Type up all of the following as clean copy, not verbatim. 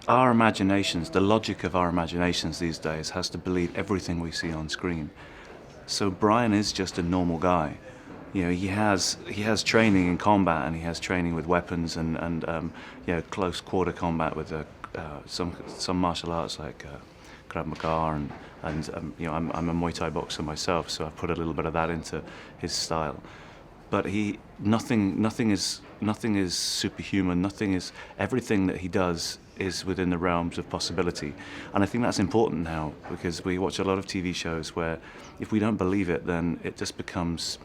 our imaginations, the logic of our imaginations these days has to believe everything we see on screen. So Brian is just a normal guy. You know, he has training in combat, and he has training with weapons and close quarter combat with some martial arts like Krav Maga and I'm a Muay Thai boxer myself, so I've put a little bit of that into his style. But nothing is superhuman. Everything that he does is within the realms of possibility, and I think that's important now, because we watch a lot of TV shows where if we don't believe it, then it just becomes,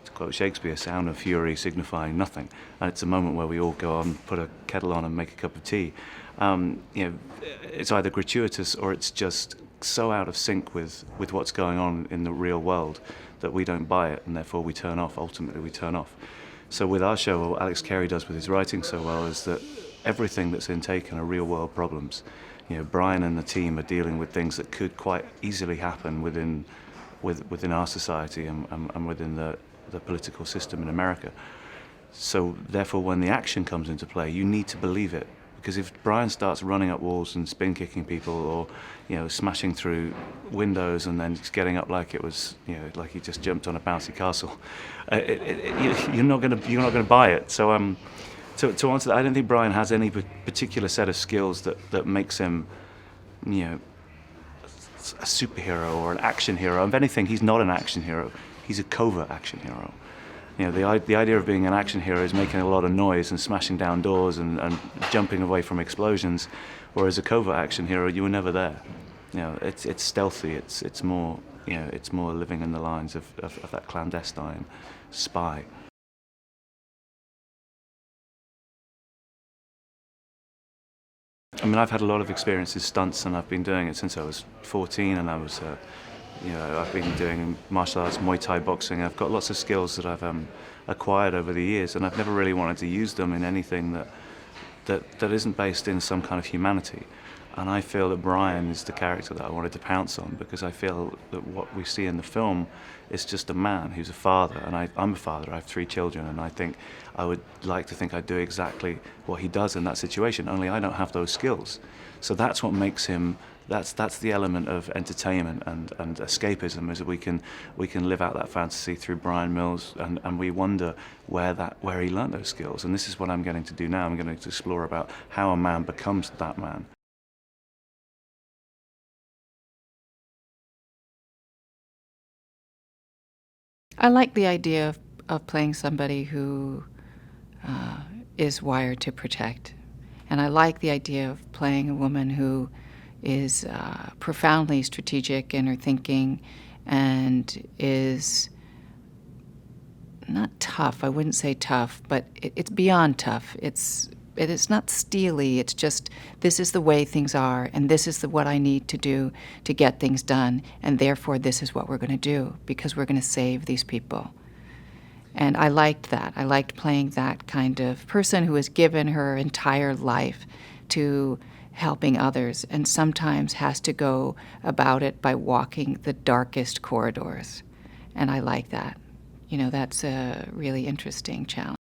to quote Shakespeare, sound and fury signifying nothing, and it's a moment where we all go on, put a kettle on and make a cup of tea. It's either gratuitous or it's just so out of sync with what's going on in the real world that we don't buy it, and therefore we turn off. Ultimately we turn off. So with our show, what Alex Carey does with his writing so well is that everything that's in Taken are real world problems. You know, Brian and the team are dealing with things that could quite easily happen within our society and within the political system in America. So therefore, when the action comes into play, you need to believe it. Because if Brian starts running up walls and spin kicking people, or smashing through windows and then just getting up like it was, like he just jumped on a bouncy castle, you're not going to buy it. So to answer that, I don't think Brian has any particular set of skills that makes him, a superhero or an action hero. If anything, he's not an action hero. He's a covert action hero. The idea of being an action hero is making a lot of noise and smashing down doors and jumping away from explosions, whereas a covert action hero, you were never there. It's stealthy. It's more living in the lines of that clandestine spy. I mean, I've had a lot of experience in stunts, and I've been doing it since I was 14, and I've been doing martial arts, Muay Thai boxing. I've got lots of skills that I've acquired over the years, and I've never really wanted to use them in anything that isn't based in some kind of humanity. And I feel that Brian is the character that I wanted to pounce on, because I feel that what we see in the film is just a man who's a father, and I'm a father. I have 3 children, and I would like to think I'd do exactly what he does in that situation, only I don't have those skills. So that's what makes him. That's the element of entertainment and escapism, is that we can live out that fantasy through Brian Mills, and we wonder where he learned those skills. And this is what I'm getting to do now. I'm going to explore about how a man becomes that man. I like the idea of playing somebody who is wired to protect. And I like the idea of playing a woman who is profoundly strategic in her thinking and is not tough. I wouldn't say tough, but it's beyond tough. It's not steely. It's just, this is the way things are, and this is what I need to do to get things done, and therefore this is what we're going to do, because we're going to save these people. And I liked that. I liked playing that kind of person who has given her entire life to helping others, and sometimes has to go about it by walking the darkest corridors. And I like that. That's a really interesting challenge.